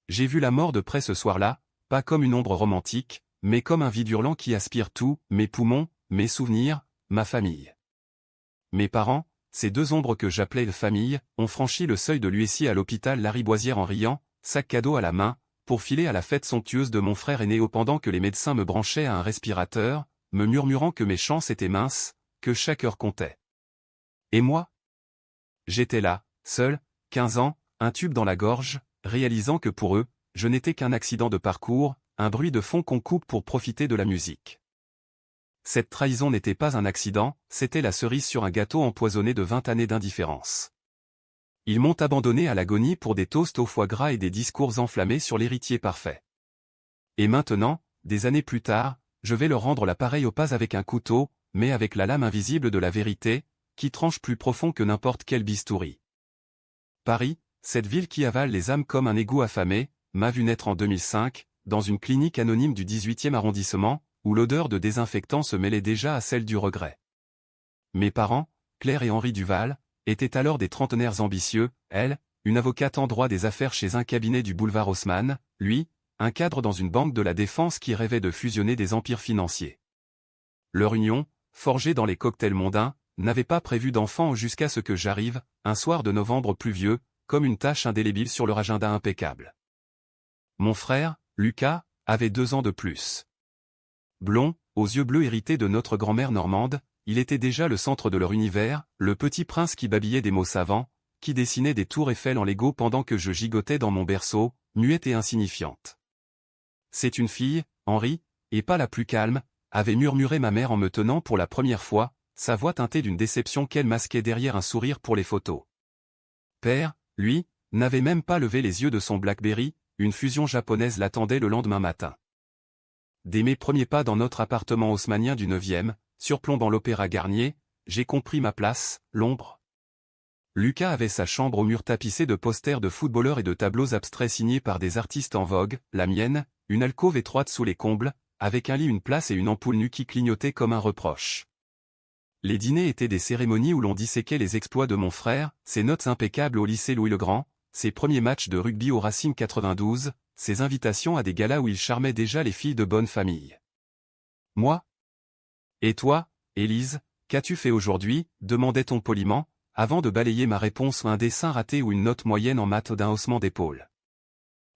J'ai vu la mort de près ce soir-là, pas comme une ombre romantique, mais comme un vide hurlant qui aspire tout, mes poumons, mes souvenirs, ma famille. Mes parents, ces deux ombres que j'appelais famille, ont franchi le seuil de l'USI à l'hôpital Lariboisière en riant, sac cadeau à la main, pour filer à la fête somptueuse de mon frère aîné pendant que les médecins me branchaient à un respirateur, me murmurant que mes chances étaient minces, que chaque heure comptait. Et moi? J'étais là, seul, 15 ans, un tube dans la gorge, réalisant que pour eux, je n'étais qu'un accident de parcours, un bruit de fond qu'on coupe pour profiter de la musique. Cette trahison n'était pas un accident, c'était la cerise sur un gâteau empoisonné de 20 années d'indifférence. Ils m'ont abandonné à l'agonie pour des toasts au foie gras et des discours enflammés sur l'héritier parfait. Et maintenant, des années plus tard, je vais leur rendre l'appareil au pas avec un couteau, mais avec la lame invisible de la vérité, qui tranche plus profond que n'importe quel bistouri. Paris, cette ville qui avale les âmes comme un égout affamé, m'a vu naître en 2005, dans une clinique anonyme du 18e arrondissement, où l'odeur de désinfectant se mêlait déjà à celle du regret. Mes parents, Claire et Henri Duval, étaient alors des trentenaires ambitieux, elle, une avocate en droit des affaires chez un cabinet du boulevard Haussmann, lui, un cadre dans une banque de la défense qui rêvait de fusionner des empires financiers. Leur union, forgée dans les cocktails mondains, n'avait pas prévu d'enfant jusqu'à ce que j'arrive, un soir de novembre pluvieux, comme une tache indélébile sur leur agenda impeccable. Mon frère, Lucas, avait 2 ans de plus. Blond, aux yeux bleus hérités de notre grand-mère normande, il était déjà le centre de leur univers, le petit prince qui babillait des mots savants, qui dessinait des tours Eiffel en Lego pendant que je gigotais dans mon berceau, muette et insignifiante. C'est une fille, Henri, et pas la plus calme, avait murmuré ma mère en me tenant pour la première fois, sa voix teintée d'une déception qu'elle masquait derrière un sourire pour les photos. Père, lui, n'avait même pas levé les yeux de son Blackberry, une fusion japonaise l'attendait le lendemain matin. Dès mes premiers pas dans notre appartement haussmannien du 9e, surplombant l'Opéra Garnier, j'ai compris ma place, l'ombre. Lucas avait sa chambre aux murs tapissés de posters de footballeurs et de tableaux abstraits signés par des artistes en vogue, la mienne, une alcôve étroite sous les combles, avec un lit, une place et une ampoule nue qui clignotait comme un reproche. Les dîners étaient des cérémonies où l'on disséquait les exploits de mon frère, ses notes impeccables au lycée Louis-le-Grand, ses premiers matchs de rugby au Racing 92, ses invitations à des galas où il charmait déjà les filles de bonne famille. Moi? Et toi, Élise, qu'as-tu fait aujourd'hui, demandait-on poliment, avant de balayer ma réponse un dessin raté ou une note moyenne en maths d'un haussement d'épaule.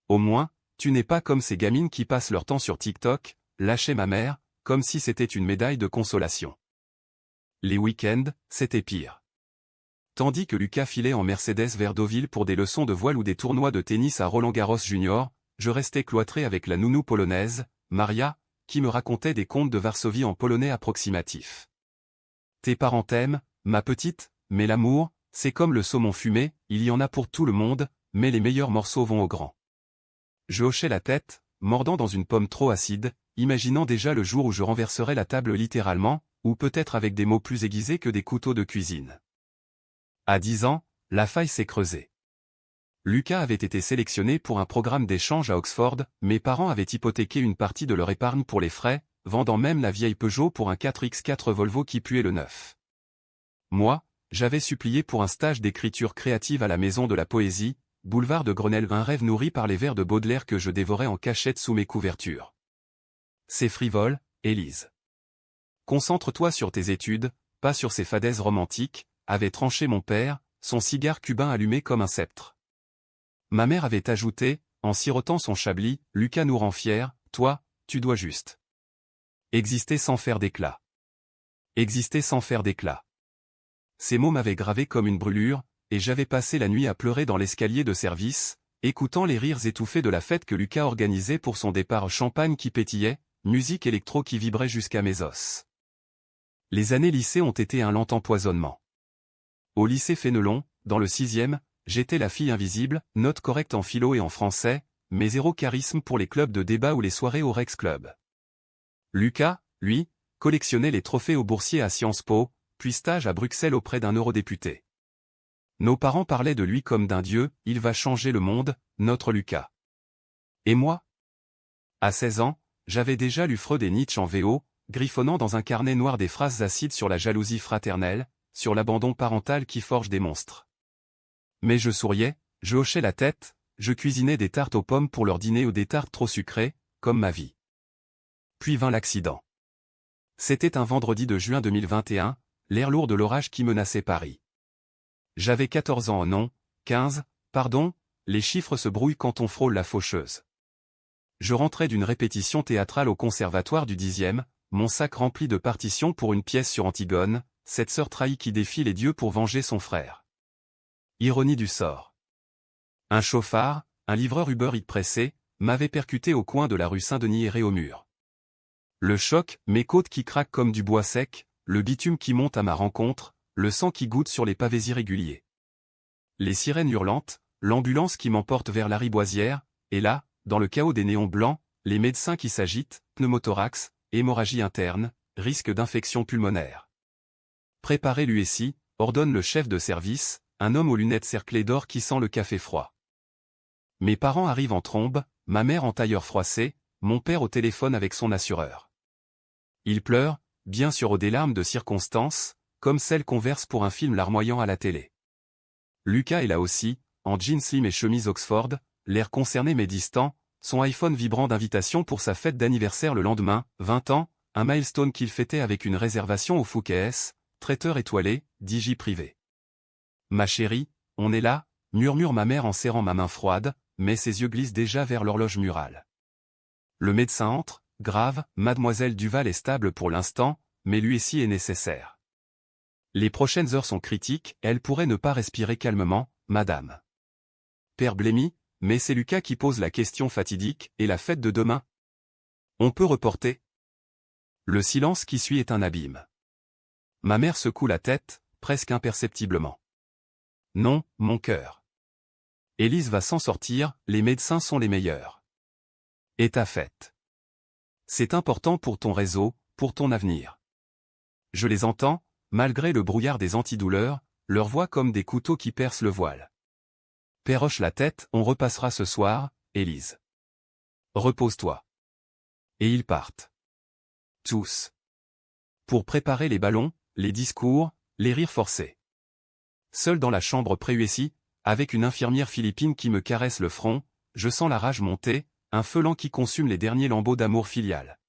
Au moins, tu n'es pas comme ces gamines qui passent leur temps sur TikTok, lâchait ma mère, comme si c'était une médaille de consolation. Les week-ends, c'était pire. Tandis que Lucas filait en Mercedes vers Deauville pour des leçons de voile ou des tournois de tennis à Roland-Garros Junior, je restais cloîtré avec la nounou polonaise, Maria, qui me racontait des contes de Varsovie en polonais approximatif. Tes parents t'aiment, ma petite, mais l'amour, c'est comme le saumon fumé, il y en a pour tout le monde, mais les meilleurs morceaux vont aux grands. Je hochais la tête, mordant dans une pomme trop acide, imaginant déjà le jour où je renverserais la table littéralement, ou peut-être avec des mots plus aiguisés que des couteaux de cuisine. À 10 ans, la faille s'est creusée. Lucas avait été sélectionné pour un programme d'échange à Oxford, mes parents avaient hypothéqué une partie de leur épargne pour les frais, vendant même la vieille Peugeot pour un 4x4 Volvo qui puait le neuf. Moi, j'avais supplié pour un stage d'écriture créative à la Maison de la Poésie, boulevard de Grenelle, un rêve nourri par les vers de Baudelaire que je dévorais en cachette sous mes couvertures. C'est frivole, Élise. Concentre-toi sur tes études, pas sur ces fadaises romantiques, avait tranché mon père, son cigare cubain allumé comme un sceptre. Ma mère avait ajouté, en sirotant son chablis, Lucas nous rend fiers, toi, tu dois juste exister sans faire d'éclat. Exister sans faire d'éclat. Ces mots m'avaient gravé comme une brûlure, et j'avais passé la nuit à pleurer dans l'escalier de service, écoutant les rires étouffés de la fête que Lucas organisait pour son départ, champagne qui pétillait, musique électro qui vibrait jusqu'à mes os. Les années lycée ont été un lent empoisonnement. Au lycée Fénelon, dans le 6e, j'étais la fille invisible, note correcte en philo et en français, mais zéro charisme pour les clubs de débat ou les soirées au Rex Club. Lucas, lui, collectionnait les trophées au boursier à Sciences Po, puis stage à Bruxelles auprès d'un eurodéputé. Nos parents parlaient de lui comme d'un dieu, il va changer le monde, notre Lucas. Et moi? À 16 ans, j'avais déjà lu Freud et Nietzsche en VO, griffonnant dans un carnet noir des phrases acides sur la jalousie fraternelle, sur l'abandon parental qui forge des monstres. Mais je souriais, je hochais la tête, je cuisinais des tartes aux pommes pour leur dîner ou des tartes trop sucrées, comme ma vie. Puis vint l'accident. C'était un vendredi de juin 2021, l'air lourd de l'orage qui menaçait Paris. J'avais 14 ans, non, 15, pardon, les chiffres se brouillent quand on frôle la faucheuse. Je rentrais d'une répétition théâtrale au conservatoire du 10e, mon sac rempli de partitions pour une pièce sur Antigone, cette sœur trahie qui défie les dieux pour venger son frère. Ironie du sort. Un chauffard, un livreur Uber Eats pressé, m'avait percuté au coin de la rue Saint-Denis erré au mur. Le choc, mes côtes qui craquent comme du bois sec, le bitume qui monte à ma rencontre, le sang qui goutte sur les pavés irréguliers. Les sirènes hurlantes, l'ambulance qui m'emporte vers la riboisière, et là, dans le chaos des néons blancs, les médecins qui s'agitent, pneumothorax, hémorragie interne, risque d'infection pulmonaire. Préparez l'USI, ordonne le chef de service, un homme aux lunettes cerclées d'or qui sent le café froid. Mes parents arrivent en trombe, ma mère en tailleur froissé, mon père au téléphone avec son assureur. Il pleure, bien sûr des larmes de circonstance, comme celles qu'on verse pour un film larmoyant à la télé. Lucas est là aussi, en jeans slim et chemise Oxford, l'air concerné mais distant, son iPhone vibrant d'invitation pour sa fête d'anniversaire le lendemain, 20 ans, un milestone qu'il fêtait avec une réservation au Fouquet's, traiteur étoilé, digi privé. Ma chérie, on est là, murmure ma mère en serrant ma main froide, mais ses yeux glissent déjà vers l'horloge murale. Le médecin entre, grave, mademoiselle Duval est stable pour l'instant, mais l'USI est nécessaire. Les prochaines heures sont critiques, elle pourrait ne pas respirer calmement, madame. Père blêmi, mais c'est Lucas qui pose la question fatidique, et la fête de demain? On peut reporter? Le silence qui suit est un abîme. Ma mère secoue la tête, presque imperceptiblement. Non, mon cœur. Élise va s'en sortir, les médecins sont les meilleurs. Et ta fête. C'est important pour ton réseau, pour ton avenir. Je les entends, malgré le brouillard des antidouleurs, leur voix comme des couteaux qui percent le voile. Père hoche la tête, on repassera ce soir, Élise. Repose-toi. Et ils partent. Tous. Pour préparer les ballons, les discours, les rires forcés. Seul dans la chambre pré-USI, avec une infirmière philippine qui me caresse le front, je sens la rage monter, un feu lent qui consume les derniers lambeaux d'amour filial.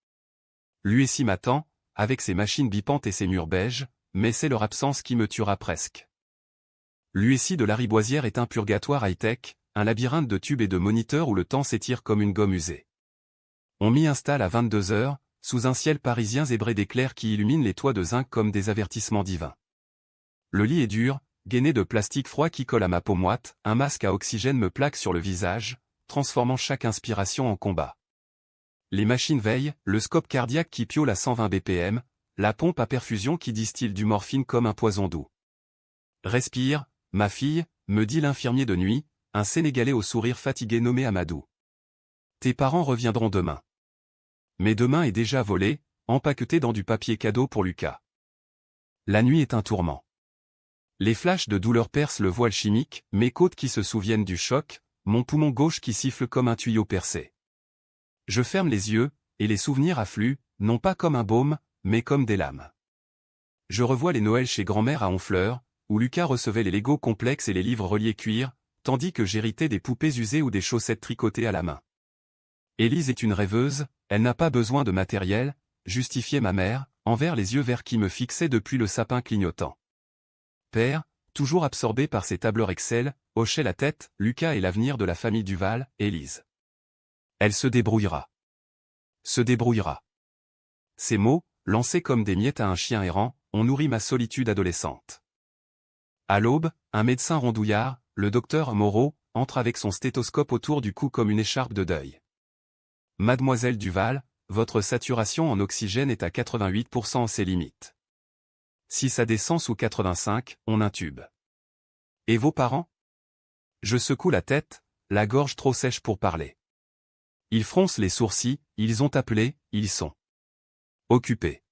L'USI m'attend, avec ses machines bipantes et ses murs beiges, mais c'est leur absence qui me tuera presque. L'USI de la Riboisière est un purgatoire high-tech, un labyrinthe de tubes et de moniteurs où le temps s'étire comme une gomme usée. On m'y installe à 22 heures, sous un ciel parisien zébré d'éclairs qui illuminent les toits de zinc comme des avertissements divins. Le lit est dur, gainé de plastique froid qui colle à ma peau moite, un masque à oxygène me plaque sur le visage, transformant chaque inspiration en combat. Les machines veillent, le scope cardiaque qui piaule à 120 BPM, la pompe à perfusion qui distille du morphine comme un poison doux. Respire, ma fille, me dit l'infirmier de nuit, un Sénégalais au sourire fatigué nommé Amadou. Tes parents reviendront demain. Mais demain est déjà volé, empaqueté dans du papier cadeau pour Lucas. La nuit est un tourment. Les flashs de douleur percent le voile chimique, mes côtes qui se souviennent du choc, mon poumon gauche qui siffle comme un tuyau percé. Je ferme les yeux, et les souvenirs affluent, non pas comme un baume, mais comme des lames. Je revois les Noëls chez grand-mère à Honfleur, où Lucas recevait les Lego complexes et les livres reliés cuir, tandis que j'héritais des poupées usées ou des chaussettes tricotées à la main. Élise est une rêveuse, elle n'a pas besoin de matériel, justifiait ma mère, envers les yeux verts qui me fixaient depuis le sapin clignotant. Père, toujours absorbé par ses tableurs Excel, hochait la tête, Lucas est l'avenir de la famille Duval, Élise. Elle se débrouillera. Se débrouillera. Ces mots, lancés comme des miettes à un chien errant, ont nourri ma solitude adolescente. À l'aube, un médecin rondouillard, le docteur Moreau, entre avec son stéthoscope autour du cou comme une écharpe de deuil. Mademoiselle Duval, votre saturation en oxygène est à 88% ses limites. Si ça descend sous 85, on intube. Et vos parents? Je secoue la tête, la gorge trop sèche pour parler. Ils froncent les sourcils, ils ont appelé, ils sont occupés.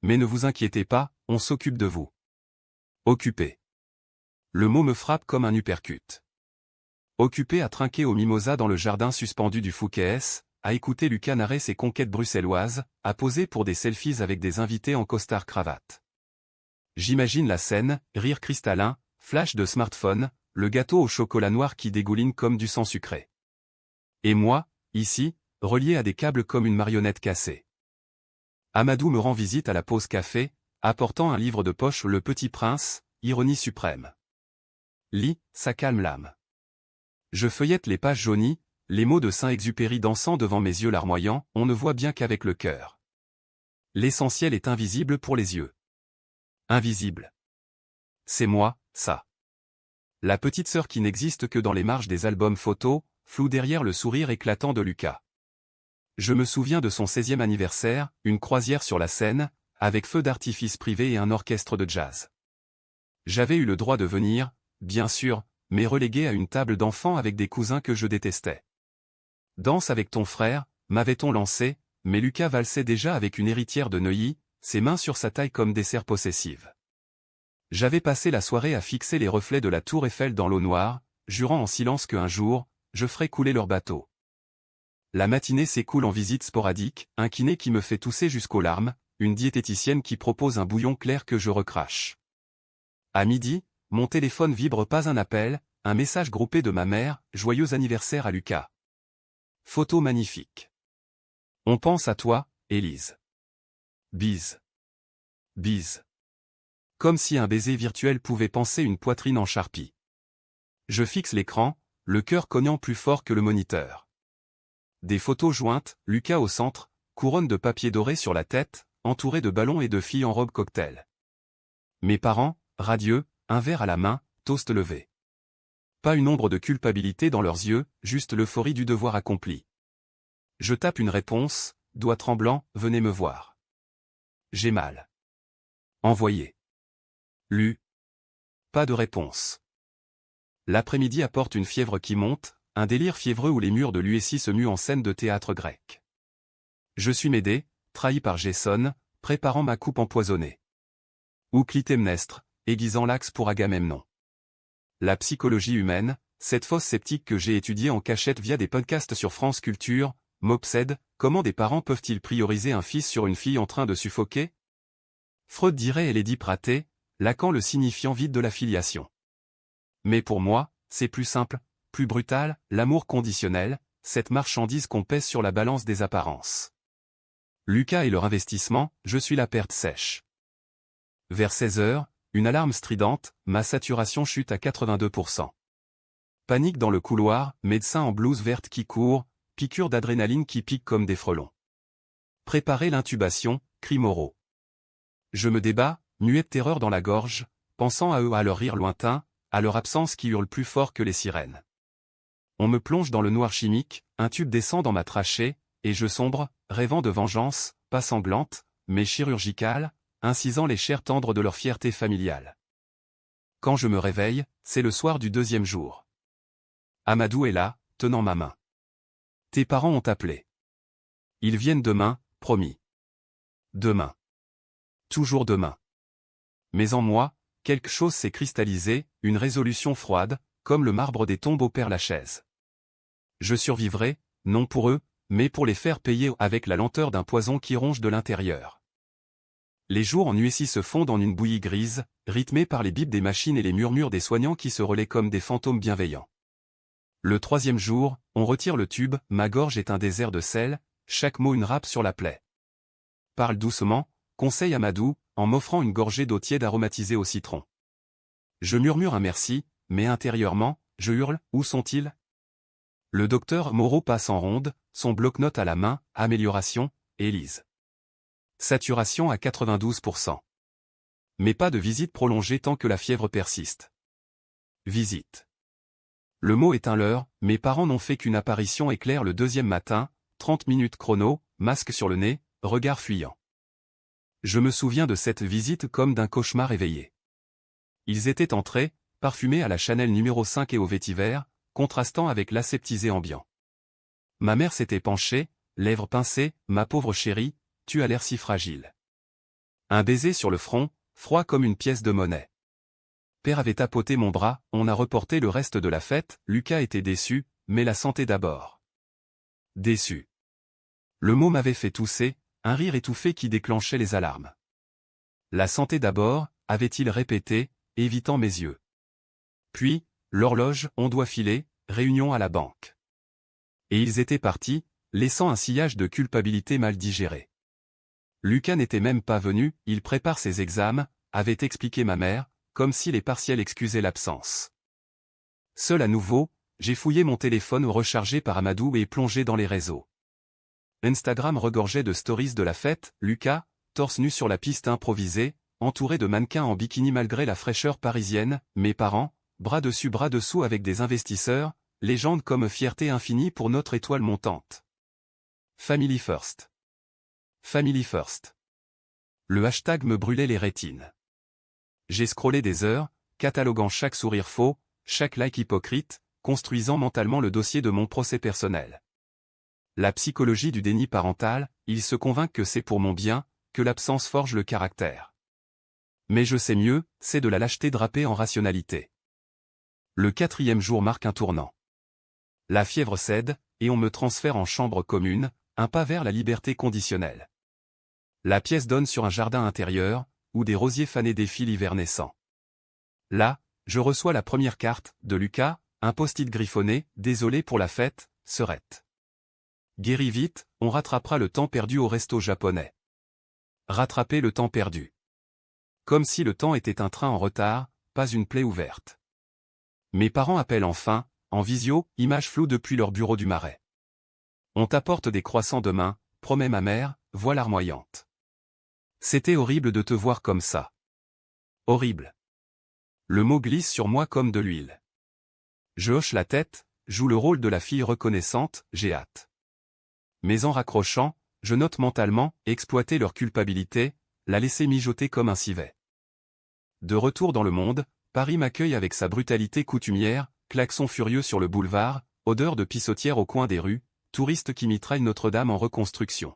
Mais ne vous inquiétez pas, on s'occupe de vous. Occupé. Le mot me frappe comme un uppercut. Occupé à trinquer au mimosa dans le jardin suspendu du Fouquet's, à écouter Lucas narrer ses conquêtes bruxelloises, à poser pour des selfies avec des invités en costard-cravate. J'imagine la scène, rire cristallin, flash de smartphone, le gâteau au chocolat noir qui dégouline comme du sang sucré. Et moi, ici, relié à des câbles comme une marionnette cassée. Amadou me rend visite à la pause café, apportant un livre de poche Le Petit Prince, ironie suprême. Lis, ça calme l'âme. Je feuillette les pages jaunies, les mots de Saint-Exupéry dansant devant mes yeux larmoyants, on ne voit bien qu'avec le cœur. L'essentiel est invisible pour les yeux. Invisible. C'est moi, ça. La petite sœur qui n'existe que dans les marges des albums photos, floue derrière le sourire éclatant de Lucas. Je me souviens de son 16e anniversaire, une croisière sur la Seine, avec feu d'artifice privé et un orchestre de jazz. J'avais eu le droit de venir, bien sûr, mais relégué à une table d'enfants avec des cousins que je détestais. Danse avec ton frère, m'avait-on lancé, mais Lucas valsait déjà avec une héritière de Neuilly, ses mains sur sa taille comme des serres possessives. J'avais passé la soirée à fixer les reflets de la tour Eiffel dans l'eau noire, jurant en silence qu'un jour, je ferai couler leur bateau. La matinée s'écoule en visites sporadiques, un kiné qui me fait tousser jusqu'aux larmes, une diététicienne qui propose un bouillon clair que je recrache. À midi, mon téléphone vibre pas un appel, un message groupé de ma mère, joyeux anniversaire à Lucas. Photo magnifique. On pense à toi, Élise. Bise. Bise. Comme si un baiser virtuel pouvait panser une poitrine en charpie. Je fixe l'écran, le cœur cognant plus fort que le moniteur. Des photos jointes, Lucas au centre, couronne de papier doré sur la tête, entouré de ballons et de filles en robe cocktail. Mes parents, radieux, un verre à la main, toast levé. Pas une ombre de culpabilité dans leurs yeux, juste l'euphorie du devoir accompli. Je tape une réponse, doigt tremblant, venez me voir. J'ai mal. Envoyé. Lu. Pas de réponse. L'après-midi apporte une fièvre qui monte, un délire fiévreux où les murs de l'USI se muent en scène de théâtre grec. Je suis Médée, trahi par Jason, préparant ma coupe empoisonnée. Ou Clytemnestre, aiguisant l'axe pour Agamemnon. La psychologie humaine, cette fosse sceptique que j'ai étudiée en cachette via des podcasts sur France Culture, m'obsède, comment des parents peuvent-ils prioriser un fils sur une fille en train de suffoquer? Freud dirait et Lady Praté, Lacan le signifiant vide de la filiation. Mais pour moi, c'est plus simple, plus brutal, l'amour conditionnel, cette marchandise qu'on pèse sur la balance des apparences. Lucas et leur investissement, je suis la perte sèche. Vers 16 heures, une alarme stridente, ma saturation chute à 82%. Panique dans le couloir, médecin en blouse verte qui court, piqûre d'adrénaline qui pique comme des frelons. Préparer l'intubation, cri Moreau. Je me débat, muet de terreur dans la gorge, pensant à eux, à leur rire lointain, à leur absence qui hurle plus fort que les sirènes. On me plonge dans le noir chimique, un tube descend dans ma trachée, et je sombre, rêvant de vengeance, pas sanglante, mais chirurgicale, incisant les chairs tendres de leur fierté familiale. Quand je me réveille, c'est le soir du 2e jour. Amadou est là, tenant ma main. Tes parents ont appelé. Ils viennent demain, promis. Demain. Toujours demain. Mais en moi, quelque chose s'est cristallisé, une résolution froide, comme le marbre des tombes au Père-Lachaise. Je survivrai, non pour eux, mais pour les faire payer avec la lenteur d'un poison qui ronge de l'intérieur. Les jours en USI se fondent en une bouillie grise, rythmée par les bips des machines et les murmures des soignants qui se relaient comme des fantômes bienveillants. Le 3e jour, on retire le tube, ma gorge est un désert de sel, chaque mot une râpe sur la plaie. Parle doucement, conseille Amadou, en m'offrant une gorgée d'eau tiède aromatisée au citron. Je murmure un merci, mais intérieurement, je hurle, où sont-ils? Le docteur Moreau passe en ronde, son bloc-notes à la main, amélioration, Élise. Saturation à 92%. Mais pas de visite prolongée tant que la fièvre persiste. Visite. Le mot est un leurre, mes parents n'ont fait qu'une apparition éclair le 2e matin, 30 minutes chrono, masque sur le nez, regard fuyant. Je me souviens de cette visite comme d'un cauchemar éveillé. Ils étaient entrés, parfumés à la Chanel numéro 5 et au vétiver, contrastant avec l'aseptisé ambiant. Ma mère s'était penchée, lèvres pincées, ma pauvre chérie, tu as l'air si fragile. Un baiser sur le front, froid comme une pièce de monnaie. Père avait tapoté mon bras, on a reporté le reste de la fête, Lucas était déçu, mais la santé d'abord. Déçu. Le mot m'avait fait tousser, un rire étouffé qui déclenchait les alarmes. La santé d'abord, avait-il répété, évitant mes yeux. Puis, l'horloge, on doit filer, réunion à la banque. Et ils étaient partis, laissant un sillage de culpabilité mal digéré. Lucas n'était même pas venu, il prépare ses examens, avait expliqué ma mère, comme si les partiels excusaient l'absence. Seul à nouveau, j'ai fouillé mon téléphone rechargé par Amadou et plongé dans les réseaux. Instagram regorgeait de stories de la fête, Lucas, torse nu sur la piste improvisée, entouré de mannequins en bikini malgré la fraîcheur parisienne, mes parents, bras dessus bras dessous avec des investisseurs, légende comme fierté infinie pour notre étoile montante. Family First. Family First. Le hashtag me brûlait les rétines. J'ai scrollé des heures, cataloguant chaque sourire faux, chaque like hypocrite, construisant mentalement le dossier de mon procès personnel. La psychologie du déni parental, il se convainc que c'est pour mon bien, que l'absence forge le caractère. Mais je sais mieux, c'est de la lâcheté drapée en rationalité. Le 4e jour marque un tournant. La fièvre cède, et on me transfère en chambre commune, un pas vers la liberté conditionnelle. La pièce donne sur un jardin intérieur, où des rosiers fanés défilent hiver naissant. Là, je reçois la première carte, de Lucas, un post-it griffonné, désolé pour la fête, Serette. Guéris vite, on rattrapera le temps perdu au resto japonais. Rattraper le temps perdu. Comme si le temps était un train en retard, pas une plaie ouverte. Mes parents appellent enfin, en visio, image floue depuis leur bureau du Marais. On t'apporte des croissants demain, promet ma mère, voix larmoyante. C'était horrible de te voir comme ça. Horrible. Le mot glisse sur moi comme de l'huile. Je hoche la tête, joue le rôle de la fille reconnaissante, j'ai hâte. Mais en raccrochant, je note mentalement, exploiter leur culpabilité, la laisser mijoter comme un civet. De retour dans le monde, Paris m'accueille avec sa brutalité coutumière, klaxons furieux sur le boulevard, odeur de pissotière au coin des rues, touristes qui mitraillent Notre-Dame en reconstruction.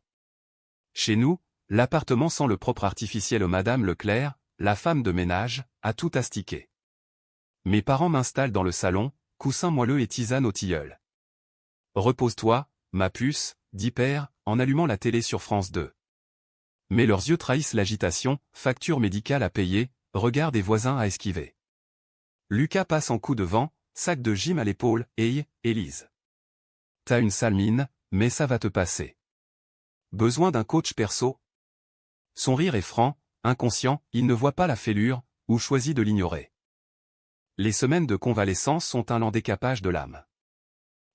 Chez nous, l'appartement sent le propre artificiel Madame Leclerc, la femme de ménage, a tout astiqué. Mes parents m'installent dans le salon, coussin moelleux et tisane au tilleul. Repose-toi, ma puce, dit père, en allumant la télé sur France 2. Mais leurs yeux trahissent l'agitation, facture médicale à payer, regard des voisins à esquiver. Lucas passe en coup de vent, sac de gym à l'épaule, hey, Élise. T'as une sale mine, mais ça va te passer. Besoin d'un coach perso? Son rire est franc, inconscient, il ne voit pas la fêlure, ou choisit de l'ignorer. Les semaines de convalescence sont un lent décapage de l'âme.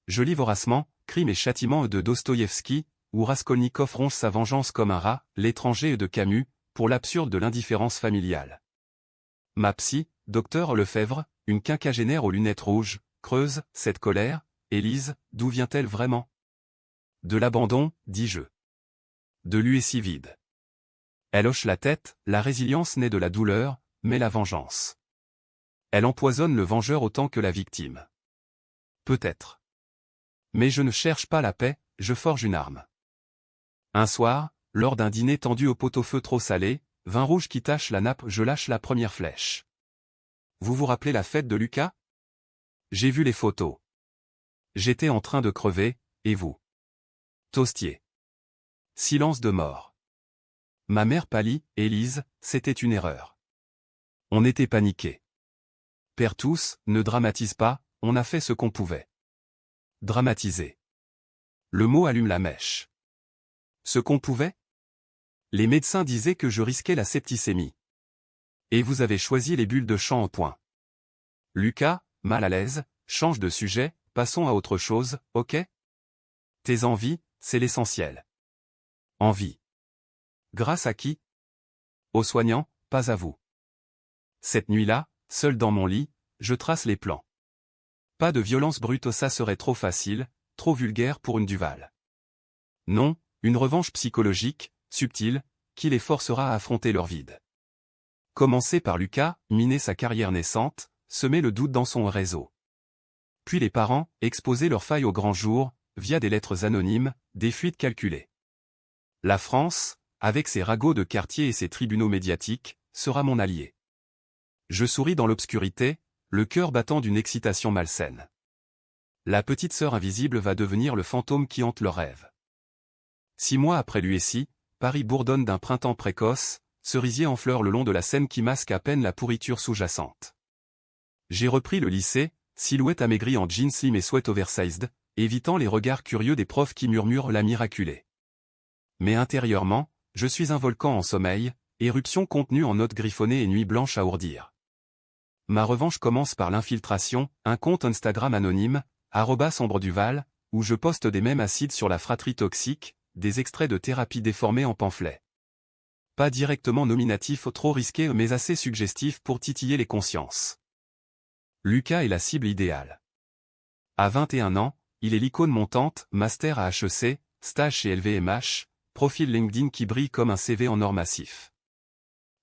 Je lis voracement, Crime et châtiment de Dostoïevski, où Raskolnikov ronge sa vengeance comme un rat, L'étranger de Camus, pour l'absurde de l'indifférence familiale. Ma psy, docteur Lefebvre, une quinquagénaire aux lunettes rouges, creuse, cette colère, Élise, d'où vient-elle vraiment? De l'abandon, dis-je. De l'USI vide. Elle hoche la tête, la résilience naît de la douleur, mais la vengeance. Elle empoisonne le vengeur autant que la victime. Peut-être. Mais je ne cherche pas la paix, je forge une arme. Un soir, lors d'un dîner tendu au pot-au-feu trop salé, vin rouge qui tache la nappe, je lâche la première flèche. Vous vous rappelez la fête de Lucas? J'ai vu les photos. J'étais en train de crever, et vous? Toastier. Silence de mort. Ma mère pâlit, Élise, c'était une erreur. On était paniqués. Père tous, ne dramatise pas, on a fait ce qu'on pouvait. Dramatiser. Le mot allume la mèche. Ce qu'on pouvait? Les médecins disaient que je risquais la septicémie. Et vous avez choisi les bulles de champ en point. Lucas, mal à l'aise, change de sujet, passons à autre chose, ok? Tes envies, c'est l'essentiel. Envie. Grâce à qui? Aux soignants, pas à vous. Cette nuit-là, seul dans mon lit, je trace les plans. Pas de violence brute, ça serait trop facile, trop vulgaire pour une Duval. Non, une revanche psychologique, subtile, qui les forcera à affronter leur vide. Commencer par Lucas, miner sa carrière naissante, semer le doute dans son réseau. Puis les parents, exposer leurs failles au grand jour, via des lettres anonymes, des fuites calculées. La France, avec ses ragots de quartier et ses tribunaux médiatiques, sera mon allié. Je souris dans l'obscurité, le cœur battant d'une excitation malsaine. La petite sœur invisible va devenir le fantôme qui hante leurs rêves. 6 mois après l'USI, Paris bourdonne d'un printemps précoce, cerisier en fleurs le long de la Seine qui masque à peine la pourriture sous-jacente. J'ai repris le lycée, silhouette amaigrie en jeans slim et sweat oversized, évitant les regards curieux des profs qui murmurent la miraculée. Mais intérieurement, je suis un volcan en sommeil, éruption contenue en notes griffonnées et nuit blanche à ourdir. Ma revanche commence par l'infiltration, un compte Instagram anonyme, @ombreduval, où je poste des mèmes acides sur la fratrie toxique, des extraits de thérapie déformés en pamphlets. Pas directement nominatif ou trop risqué mais assez suggestif pour titiller les consciences. Lucas est la cible idéale. À 21 ans, il est l'icône montante, master à HEC, stage chez LVMH, profil LinkedIn qui brille comme un CV en or massif.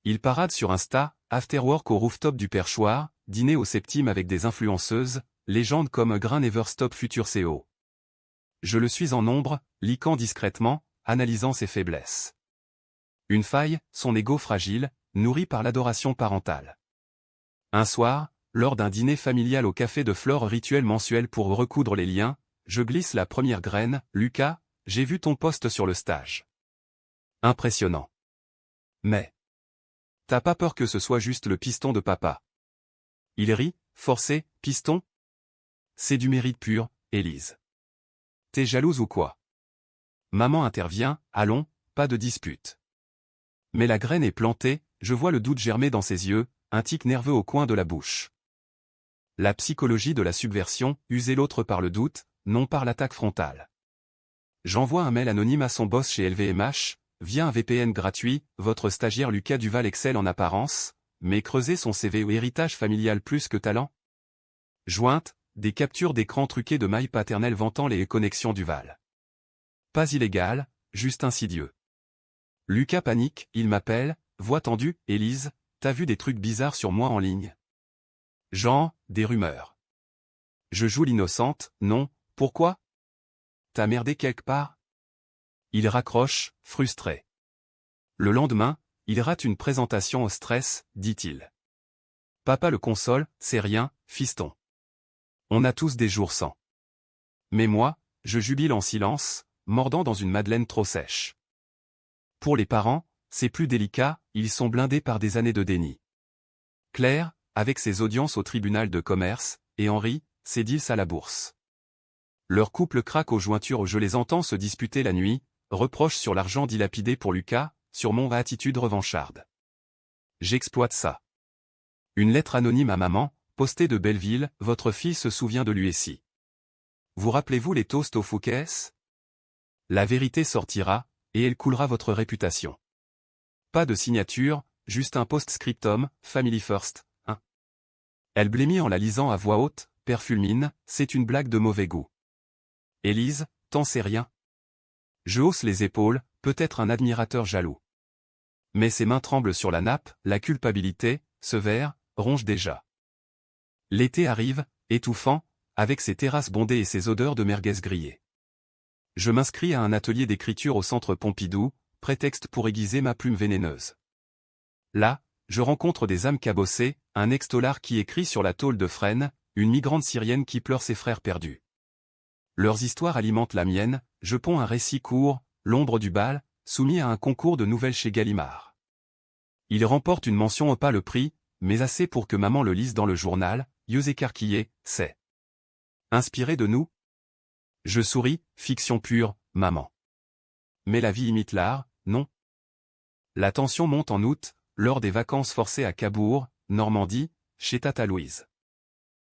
Il parade sur Insta, afterwork au rooftop du Perchoir, dîner au Septime avec des influenceuses, légendes comme Grain Never Stop futur CEO. Je le suis en ombre, liquant discrètement, analysant ses faiblesses. Une faille, son ego fragile, nourri par l'adoration parentale. Un soir, lors d'un dîner familial au Café de Flore rituel mensuel pour recoudre les liens, je glisse la première graine, Lucas, j'ai vu ton post sur le stage. Impressionnant. Mais t'as pas peur que ce soit juste le piston de papa? Il rit, forcé, piston? C'est du mérite pur, Élise. T'es jalouse ou quoi? Maman intervient, allons, pas de dispute. Mais la graine est plantée, je vois le doute germer dans ses yeux, un tic nerveux au coin de la bouche. La psychologie de la subversion, user l'autre par le doute, non par l'attaque frontale. J'envoie un mail anonyme à son boss chez LVMH, via un VPN gratuit, votre stagiaire Lucas Duval excelle en apparence, mais creuser son CV ou héritage familial plus que talent? Jointe, des captures d'écran truquées de mailles paternelles vantant les connexions Duval. Pas illégal, juste insidieux. Lucas panique, il m'appelle, voix tendue, Élise, t'as vu des trucs bizarres sur moi en ligne? Genre, des rumeurs. Je joue l'innocente, non, pourquoi? T'as merdé quelque part? Il raccroche, frustré. Le lendemain, il rate une présentation au stress, dit-il. Papa le console, c'est rien, fiston. On a tous des jours sans. Mais moi, je jubile en silence, mordant dans une madeleine trop sèche. Pour les parents, c'est plus délicat, ils sont blindés par des années de déni. Claire, avec ses audiences au tribunal de commerce, et Henri, ses deals à la bourse. Leur couple craque aux jointures où je les entends se disputer la nuit, reproches sur l'argent dilapidé pour Lucas, sur mon attitude revancharde. J'exploite ça. Une lettre anonyme à maman, postée de Belleville, votre fille se souvient de lui ici. Vous rappelez-vous les toasts au Fouquet's? La vérité sortira, et elle coulera votre réputation. Pas de signature, juste un post-scriptum, Family First, hein. Elle blêmit en la lisant à voix haute, Père Fulmine, c'est une blague de mauvais goût. Élise, t'en sais rien? Je hausse les épaules, peut-être un admirateur jaloux. Mais ses mains tremblent sur la nappe, la culpabilité, ce verre, ronge déjà. L'été arrive, étouffant, avec ses terrasses bondées et ses odeurs de merguez grillées. Je m'inscris à un atelier d'écriture au centre Pompidou, prétexte pour aiguiser ma plume vénéneuse. Là, je rencontre des âmes cabossées, un ex-tolard qui écrit sur la tôle de Fresnes, une migrante syrienne qui pleure ses frères perdus. Leurs histoires alimentent la mienne, je ponds un récit court, L'ombre du bal, soumis à un concours de nouvelles chez Gallimard. Il remporte une mention au pas le prix, mais assez pour que maman le lise dans le journal, yeux écarquillés, c'est inspiré de nous? Je souris, fiction pure, maman. Mais la vie imite l'art, non? La tension monte en août, lors des vacances forcées à Cabourg, Normandie, chez Tata Louise.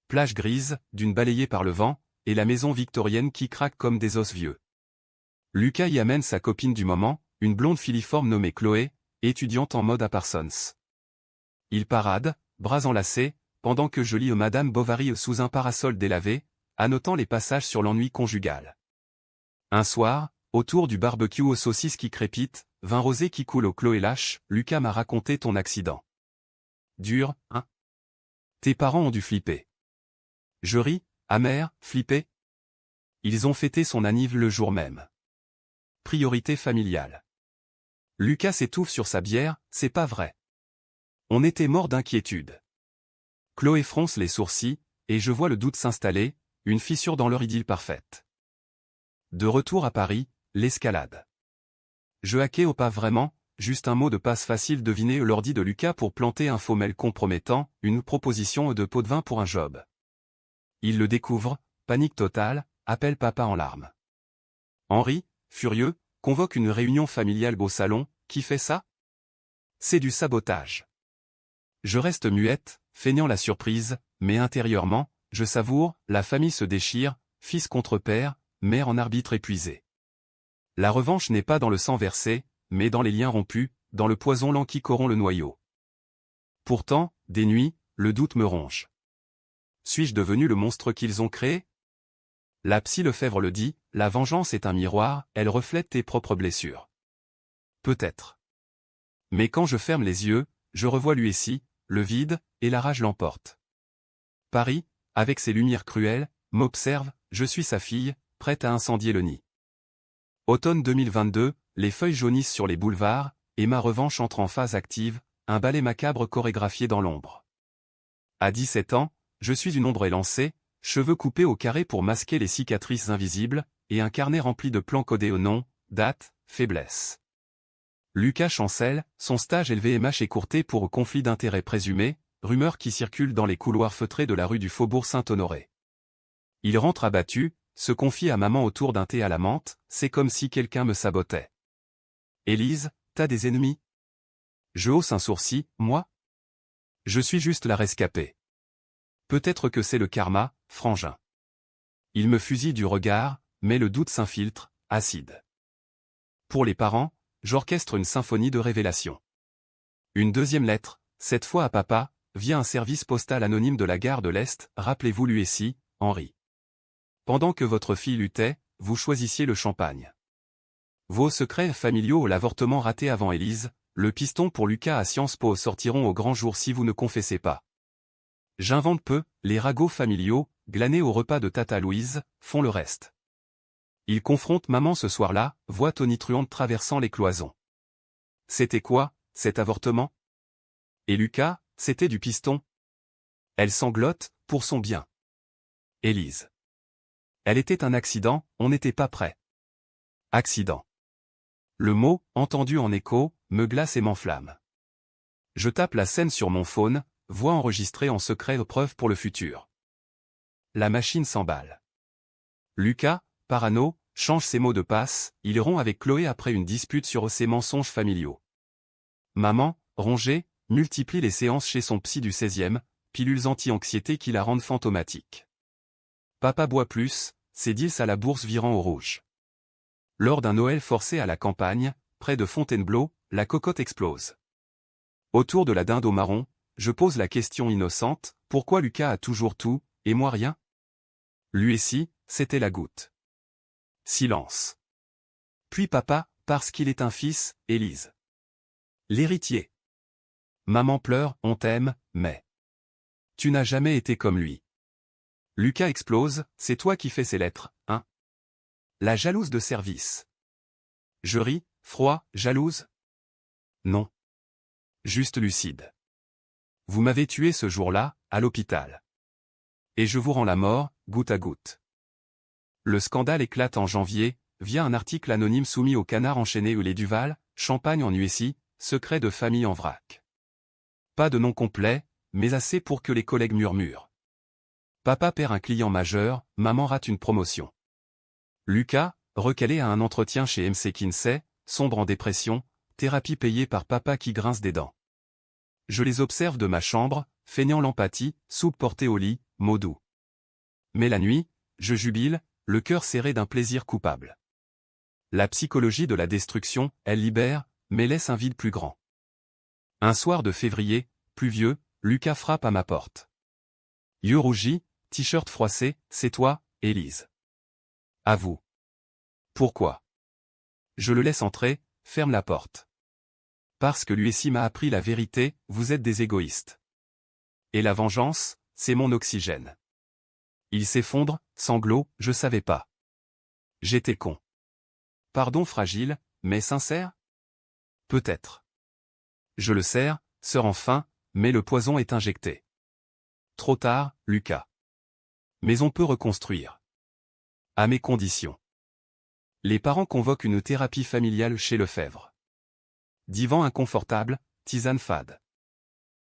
Plage grise, dune balayée par le vent, et la maison victorienne qui craque comme des os vieux. Lucas y amène sa copine du moment, une blonde filiforme nommée Chloé, étudiante en mode à Parsons. Il parade, bras enlacés, pendant que je lis Madame Bovary sous un parasol délavé, annotant les passages sur l'ennui conjugal. Un soir, autour du barbecue aux saucisses qui crépitent, vin rosé qui coule au Chloé lâche, Lucas m'a raconté ton accident. Dur, hein? Tes parents ont dû flipper. Je ris, amer, flipper. Ils ont fêté son anniv le jour même. Priorité familiale. Lucas s'étouffe sur sa bière, c'est pas vrai. On était mort d'inquiétude. Chloé fronce les sourcils, et je vois le doute s'installer, une fissure dans leur idylle parfaite. De retour à Paris, l'escalade. Je hackais au pas vraiment, juste un mot de passe facile deviné l'ordi de Lucas pour planter un faux mail compromettant, une proposition de pot de vin pour un job. Il le découvre, panique totale, appelle papa en larmes. Henri, furieux, convoque une réunion familiale au salon. Qui fait ça? C'est du sabotage. Je reste muette, feignant la surprise, mais intérieurement, je savoure, la famille se déchire, fils contre père, mère en arbitre épuisé. La revanche n'est pas dans le sang versé, mais dans les liens rompus, dans le poison lent qui corrompt le noyau. Pourtant, des nuits, le doute me ronge. Suis-je devenu le monstre qu'ils ont créé? La psy Lefebvre le dit, la vengeance est un miroir, elle reflète tes propres blessures. Peut-être. Mais quand je ferme les yeux, je revois l'Uessi, le vide, et la rage l'emporte. Paris, avec ses lumières cruelles, m'observe, je suis sa fille, prête à incendier le nid. Automne 2022, les feuilles jaunissent sur les boulevards, et ma revanche entre en phase active, un ballet macabre chorégraphié dans l'ombre. À 17 ans, je suis une ombre élancée, cheveux coupés au carré pour masquer les cicatrices invisibles, et un carnet rempli de plans codés au nom, date, faiblesse. Lucas chancelle, son stage LVMH écourté pour conflit d'intérêts présumé, rumeur qui circule dans les couloirs feutrés de la rue du Faubourg Saint-Honoré. Il rentre abattu, se confie à maman autour d'un thé à la menthe, c'est comme si quelqu'un me sabotait. Élise, t'as des ennemis? Je hausse un sourcil, moi? Je suis juste la rescapée. Peut-être que c'est le karma, frangin. Il me fusille du regard, mais le doute s'infiltre, acide. Pour les parents, j'orchestre une symphonie de révélation. Une deuxième lettre, cette fois à papa, via un service postal anonyme de la gare de l'Est, rappelez-vous l'Uessi, Henri. Pendant que votre fille luttait, vous choisissiez le champagne. Vos secrets familiaux, l'avortement raté avant Élise, le piston pour Lucas à Sciences Po sortiront au grand jour si vous ne confessez pas. J'invente peu, les ragots familiaux, glanés au repas de Tata Louise, font le reste. Ils confrontent maman ce soir-là, voix tonitruante traversant les cloisons. C'était quoi, cet avortement? Et Lucas, c'était du piston? Elle sanglote, pour son bien. Élise. Elle était un accident, on n'était pas prêt. Accident. Le mot, entendu en écho, me glace et m'enflamme. Je tape la scène sur mon phone, voix enregistrée en secret, preuve pour le futur. La machine s'emballe. Lucas, parano, change ses mots de passe, il rompt avec Chloé après une dispute sur ses mensonges familiaux. Maman, rongée, multiplie les séances chez son psy du 16e, pilules anti-anxiété qui la rendent fantomatique. Papa boit plus, ses deals à la bourse virant au rouge. Lors d'un Noël forcé à la campagne, près de Fontainebleau, la cocotte explose. Autour de la dinde au marron, je pose la question innocente, pourquoi Lucas a toujours tout, et moi rien? L'Uessi, c'était la goutte. Silence. Puis papa, parce qu'il est un fils, Élise. L'héritier. Maman pleure, on t'aime, mais... Tu n'as jamais été comme lui. Lucas explose, c'est toi qui fais ces lettres, hein? La jalouse de service. Je ris, froid, jalouse? Non. Juste lucide. Vous m'avez tué ce jour-là, à l'hôpital. Et je vous rends la mort, goutte à goutte. Le scandale éclate en janvier, via un article anonyme soumis au Canard enchaîné les Duval, Champagne en Uessi, secret de famille en vrac. Pas de nom complet, mais assez pour que les collègues murmurent. Papa perd un client majeur, maman rate une promotion. Lucas, recalé à un entretien chez MC Kinsey, sombre en dépression, thérapie payée par papa qui grince des dents. Je les observe de ma chambre, feignant l'empathie, soupe portée au lit, mots doux. Mais la nuit, je jubile, le cœur serré d'un plaisir coupable. La psychologie de la destruction, elle libère, mais laisse un vide plus grand. Un soir de février, pluvieux, Lucas frappe à ma porte. Yeux rougis, t-shirt froissé, c'est toi, Élise. À vous. Pourquoi? Je le laisse entrer, ferme la porte. Parce que l'Uessi m'a appris la vérité, vous êtes des égoïstes. Et la vengeance, c'est mon oxygène. Il s'effondre, sanglot, je savais pas. J'étais con. Pardon fragile, mais sincère? Peut-être. Je le serre, sœur enfin, mais le poison est injecté. Trop tard, Lucas. Mais on peut reconstruire. À mes conditions. Les parents convoquent une thérapie familiale chez Lefebvre. Divan inconfortable, tisane fade.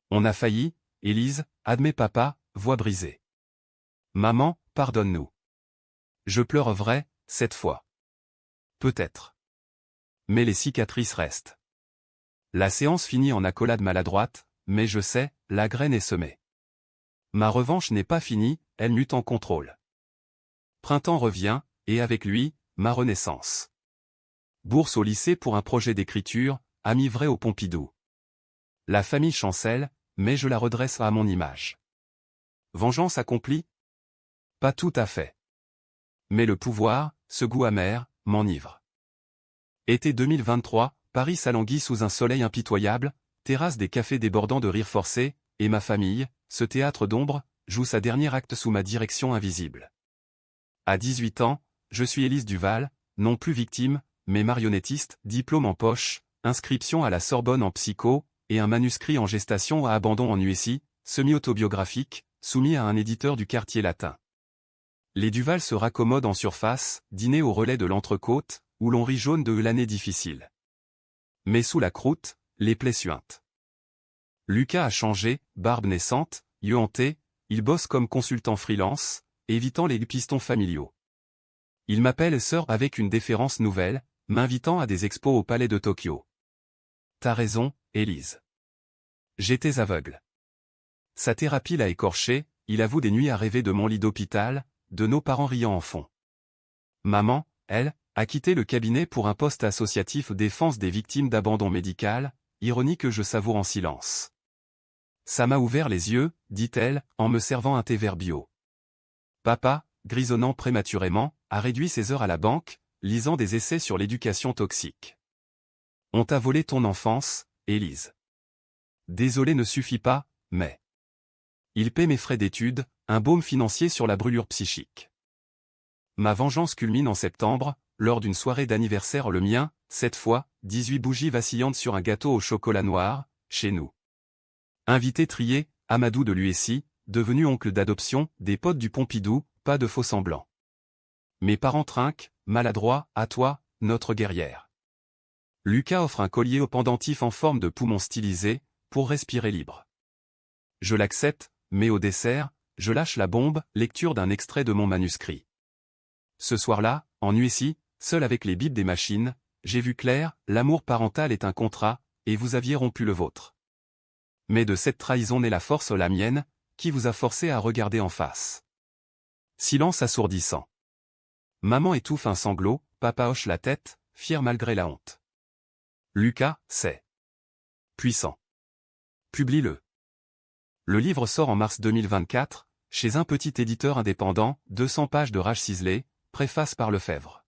On a failli, Élise, admet papa, voix brisée. Maman, pardonne-nous. Je pleure vrai, cette fois. Peut-être. Mais les cicatrices restent. La séance finit en accolade maladroite, mais je sais, la graine est semée. Ma revanche n'est pas finie, elle mute en contrôle. Printemps revient, et avec lui, ma renaissance. Bourse au lycée pour un projet d'écriture, ami vrai au Pompidou. La famille chancelle, mais je la redresse à mon image. Vengeance accomplie? Pas tout à fait. Mais le pouvoir, ce goût amer, m'enivre. Été 2023, Paris s'alanguit sous un soleil impitoyable, terrasse des cafés débordant de rires forcés, et ma famille, ce théâtre d'ombre, joue sa dernier acte sous ma direction invisible. À 18 ans, je suis Élise Duval, non plus victime, mais marionnettiste, diplôme en poche, inscription à la Sorbonne en psycho, et un manuscrit en gestation à abandon en USI, semi-autobiographique, soumis à un éditeur du quartier latin. Les Duval se raccommodent en surface, dîner au relais de l'Entrecôte, où l'on rit jaune de l'année difficile. Mais sous la croûte, les plaies suintent. Lucas a changé, barbe naissante, yeux hantés, il bosse comme consultant freelance, évitant les pistons familiaux. Il m'appelle sœur avec une déférence nouvelle, m'invitant à des expos au Palais de Tokyo. T'as raison, Élise. J'étais aveugle. Sa thérapie l'a écorché, il avoue des nuits à rêver de mon lit d'hôpital, de nos parents riant en fond. Maman, elle, a quitté le cabinet pour un poste associatif défense des victimes d'abandon médical, ironie que je savoure en silence. Ça m'a ouvert les yeux, dit-elle, en me servant un thé vert bio. Papa, grisonnant prématurément, a réduit ses heures à la banque, lisant des essais sur l'éducation toxique. On t'a volé ton enfance, Élise. Désolé ne suffit pas, mais... Il paie mes frais d'études, un baume financier sur la brûlure psychique. Ma vengeance culmine en septembre, lors d'une soirée d'anniversaire le mien, cette fois, 18 bougies vacillantes sur un gâteau au chocolat noir, chez nous. Invité trié, Amadou de l'USI, devenu oncle d'adoption, des potes du Pompidou, pas de faux semblants. Mes parents trinquent, maladroits, à toi, notre guerrière. Lucas offre un collier au pendentif en forme de poumon stylisé, pour respirer libre. Je l'accepte, mais au dessert, je lâche la bombe, lecture d'un extrait de mon manuscrit. Ce soir-là, en USI, seul avec les bips des machines, j'ai vu clair, l'amour parental est un contrat, et vous aviez rompu le vôtre. Mais de cette trahison naît la force la mienne, qui vous a forcé à regarder en face. Silence assourdissant. Maman étouffe un sanglot, papa hoche la tête, fier malgré la honte. Lucas, c'est puissant. Publie-le. Le livre sort en mars 2024, chez un petit éditeur indépendant, 200 pages de rage ciselée, préface par Lefebvre.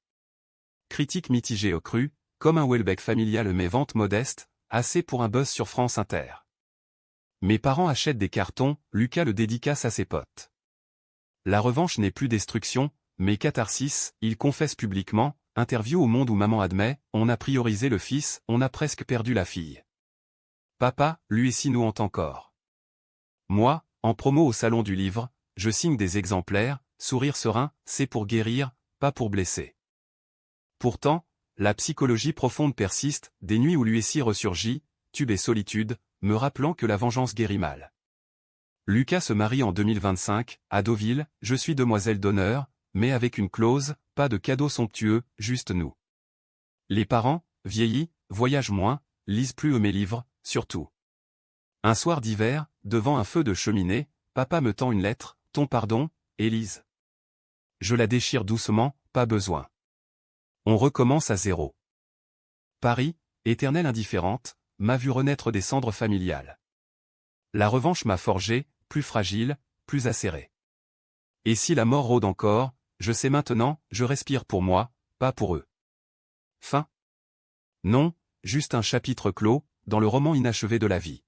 Critique mitigée au cru, comme un Welbeck familial mais vente modeste, assez pour un buzz sur France Inter. Mes parents achètent des cartons, Lucas le dédicace à ses potes. La revanche n'est plus destruction, mais catharsis, il confesse publiquement, interview au Monde où maman admet, on a priorisé le fils, on a presque perdu la fille. Papa, lui si nous hante encore. Moi, en promo au salon du livre, je signe des exemplaires, sourire serein, c'est pour guérir, pas pour blesser. Pourtant, la psychologie profonde persiste, des nuits où l'USI ressurgit, tube et solitude, me rappelant que la vengeance guérit mal. Lucas se marie en 2025, à Deauville, je suis demoiselle d'honneur, mais avec une clause, pas de cadeaux somptueux, juste nous. Les parents, vieillis, voyagent moins, lisent plus mes livres, surtout. Un soir d'hiver, devant un feu de cheminée, papa me tend une lettre, ton pardon, Élise. Je la déchire doucement, pas besoin. On recommence à zéro. Paris, éternelle indifférente, m'a vu renaître des cendres familiales. La revanche m'a forgé, plus fragile, plus acéré. Et si la mort rôde encore, je sais maintenant, je respire pour moi, pas pour eux. Fin. Non, juste un chapitre clos, dans le roman inachevé de la vie.